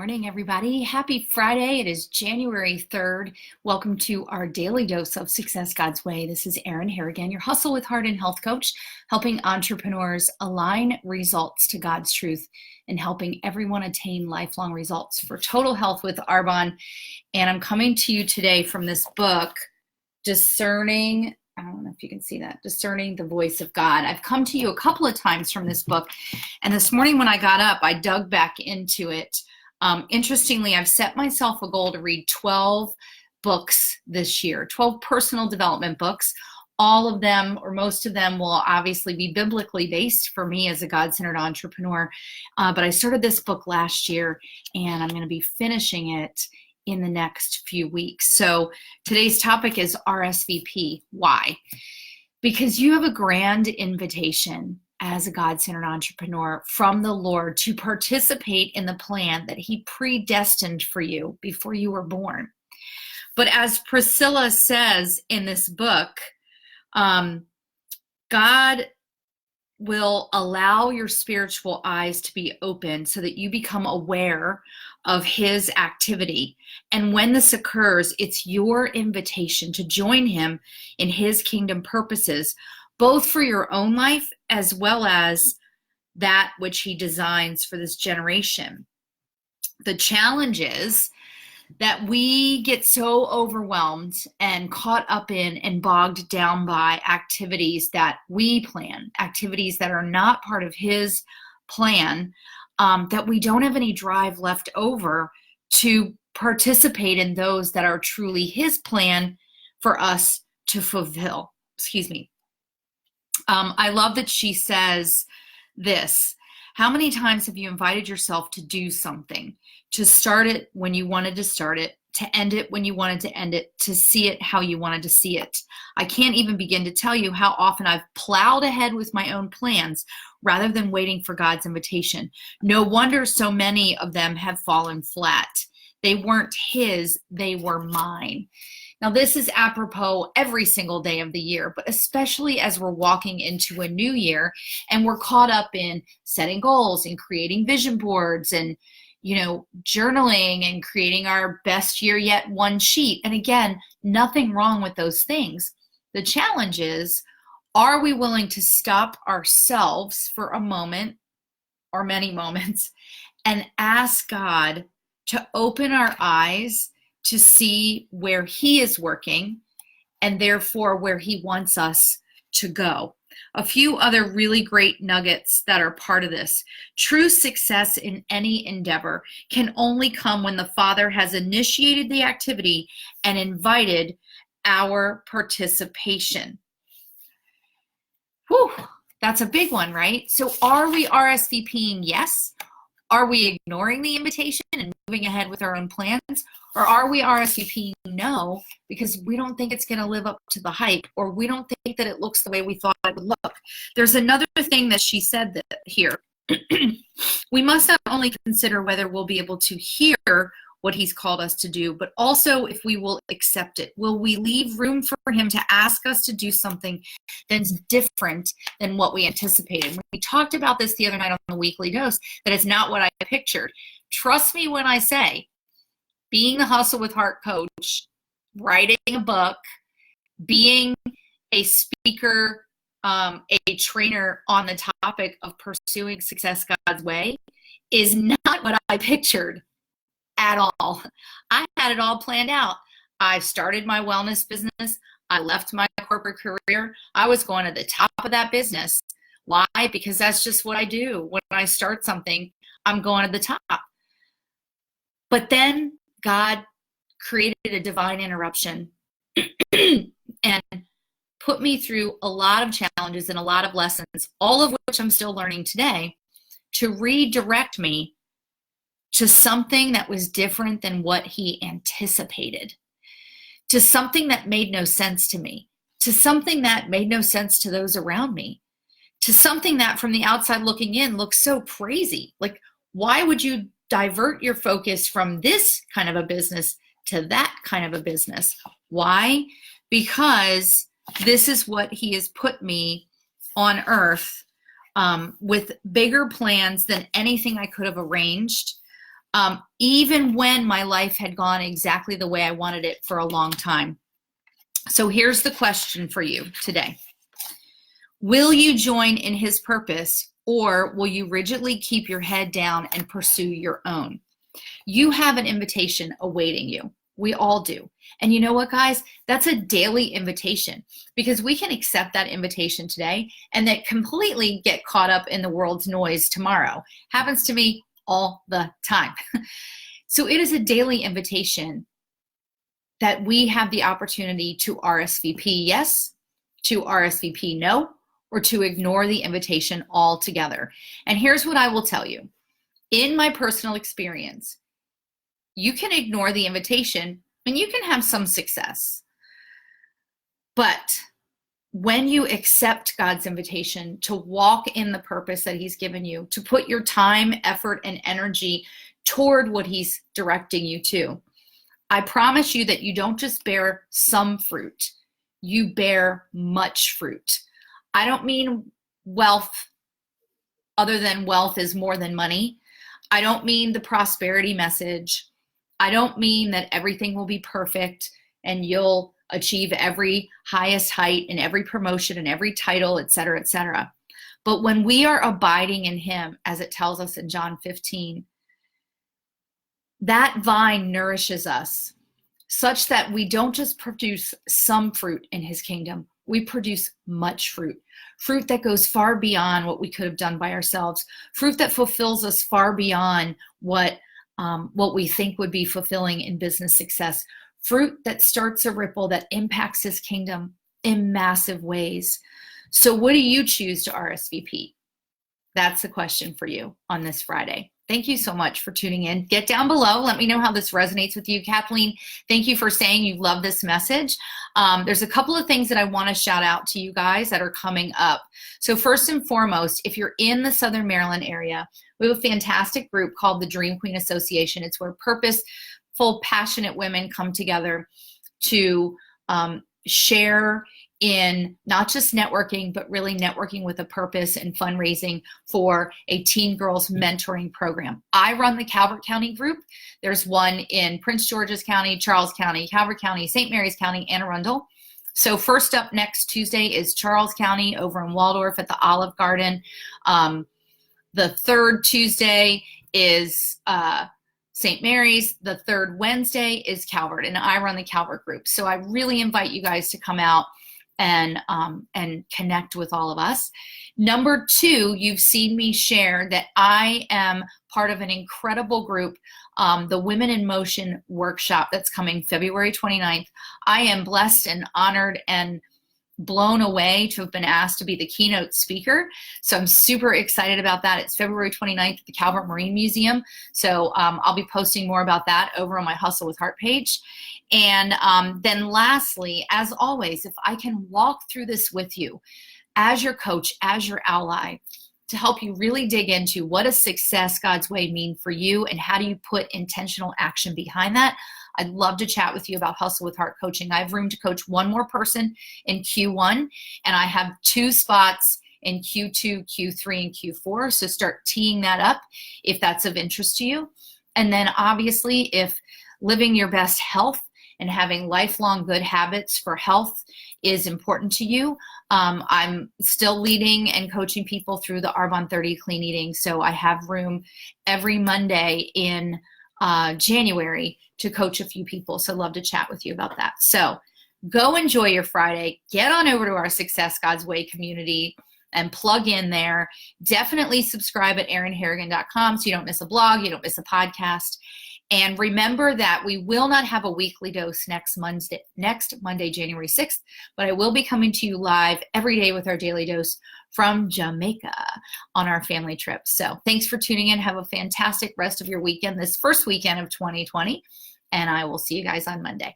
Morning, everybody. Happy Friday. It is January 3rd. Welcome to our daily dose of Success God's Way. This is Erin Harrigan, your Hustle with Heart and Health coach, helping entrepreneurs align results to God's truth and helping everyone attain lifelong results for total health with Arbonne. And I'm coming to you today from this book, Discerning, I don't know if you can see that, Discerning the Voice of God. I've come to you a couple of times from this book, and this morning when I got up, I dug back into it. Interestingly, I've set myself a goal to read 12 books this year, 12 personal development books. All of them, or most of them, will obviously be biblically based for me as a God-centered entrepreneur. But I started this book last year, and I'm going to be finishing it in the next few weeks. So today's topic is RSVP. Why? Because you have a grand invitation as a God-centered entrepreneur from the Lord to participate in the plan that He predestined for you before you were born. But as Priscilla says in this book, God will allow your spiritual eyes to be open so that you become aware of His activity. And when this occurs, it's your invitation to join Him in His kingdom purposes, both for your own life as well as that which He designs for this generation. The challenge is that we get so overwhelmed and caught up in and bogged down by activities that we plan, activities that are not part of His plan, that we don't have any drive left over to participate in those that are truly His plan for us to fulfill. I love that she says this: how many times have you invited yourself to do something, to start it when you wanted to start it, to end it when you wanted to end it, to see it how you wanted to see it? I can't even begin to tell you how often I've plowed ahead with my own plans rather than waiting for God's invitation. No wonder so many of them have fallen flat. They weren't His, they were mine. Now, this is apropos every single day of the year, but especially as we're walking into a new year and we're caught up in setting goals and creating vision boards and, journaling and creating our best year yet one sheet. And again, nothing wrong with those things. The challenge is, are we willing to stop ourselves for a moment or many moments and ask God to open our eyes to see where He is working and therefore where He wants us to go? A few other really great nuggets that are part of this. True success in any endeavor can only come when the Father has initiated the activity and invited our participation. Whew, that's a big one, right? So are we RSVPing yes? Are we ignoring the invitation and moving ahead with our own plans? Or are we RSVPing no because we don't think it's going to live up to the hype, or we don't think that it looks the way we thought it would look? There's another thing that she said here. We must not only consider whether we'll be able to hear what He's called us to do, but also if we will accept it. Will we leave room for Him to ask us to do something that's different than what we anticipated? We talked about this the other night on the weekly dose, that it's not what I pictured. Trust me when I say, being the Hustle with Heart coach, writing a book, being a speaker, a trainer on the topic of pursuing success God's way is not what I pictured at all. I had it all planned out. I started my wellness business. I left my corporate career. I was going to the top of that business. Why? Because that's just what I do. When I start something, I'm going to the top. But then God created a divine interruption and put me through a lot of challenges and a lot of lessons, all of which I'm still learning today, to redirect me to something that was different than what He anticipated, to something that made no sense to me, to something that made no sense to those around me, to something that from the outside looking in looks so crazy. Like, why would you divert your focus from this kind of a business to that kind of a business? Why? Because this is what He has put me on earth with bigger plans than anything I could have arranged. even when my life had gone exactly the way I wanted it for a long time. So here's the question for you today. Will you join in his purpose, or will you rigidly keep your head down and pursue your own? You have an invitation awaiting you. We all do. And you know what, guys? That's a daily invitation, because we can accept that invitation today and then completely get caught up in the world's noise tomorrow. Happens to me all the time. So it is a daily invitation that we have the opportunity to RSVP yes, to RSVP no, or to ignore the invitation altogether. And here's what I will tell you. In my personal experience, you can ignore the invitation and you can have some success. But when you accept God's invitation to walk in the purpose that he's given you, to put your time, effort, and energy toward what he's directing you to, I promise you that you don't just bear some fruit, you bear much fruit. I don't mean wealth other than wealth is more than money. I don't mean the prosperity message. I don't mean that everything will be perfect and you'll achieve every highest height and every promotion and every title, et cetera, et cetera. But when we are abiding in him, as it tells us in John 15, that vine nourishes us such that we don't just produce some fruit in his kingdom. We produce much fruit, fruit that goes far beyond what we could have done by ourselves, fruit that fulfills us far beyond what we think would be fulfilling in business success, fruit that starts a ripple that impacts his kingdom in massive ways. So what do you choose to RSVP? That's the question for you on this Friday. Thank you so much for tuning in. Get down below. Let me know how this resonates with you. Kathleen, thank you for saying you love this message. There's a couple of things that I want to shout out to you guys that are coming up. So first and foremost, if you're in the Southern Maryland area, we have a fantastic group called the Dream Queen Association. It's where purposeful, passionate women come together to share in not just networking, but really networking with a purpose and fundraising for a teen girls mentoring program. I run the Calvert County group. There's one in Prince George's County, Charles County, Calvert County, St. Mary's County, Anne Arundel. So first up next Tuesday is Charles County over in Waldorf at the Olive Garden. The third Tuesday is St. Mary's. The third Wednesday is Calvert, and I run the Calvert group. So I really invite you guys to come out and connect with all of us. Number two, you've seen me share that I am part of an incredible group, the Women in Motion workshop that's coming February 29th. I am blessed and honored and blown away to have been asked to be the keynote speaker. So I'm super excited about that. It's February 29th at the Calvert Marine Museum. So I'll be posting more about that over on my Hustle with Heart page. And then lastly, as always, if I can walk through this with you as your coach, as your ally, to help you really dig into what does success God's way mean for you and how do you put intentional action behind that, I'd love to chat with you about Hustle with Heart coaching. I have room to coach one more person in Q1, and I have 2 spots in Q2, Q3, and Q4. So start teeing that up if that's of interest to you. And then obviously, if living your best health and having lifelong good habits for health is important to you, I'm still leading and coaching people through the Arbonne 30 clean eating. So I have room every Monday in January to coach a few people. So love to chat with you about that. So go enjoy your Friday. Get on over to our Success God's Way community and plug in there. Definitely subscribe at erinharrigan.com so you don't miss a blog, you don't miss a podcast. And remember that we will not have a weekly dose next Monday, January 6th, but I will be coming to you live every day with our daily dose from Jamaica on our family trip. So thanks for tuning in. Have a fantastic rest of your weekend, this first weekend of 2020, and I will see you guys on Monday.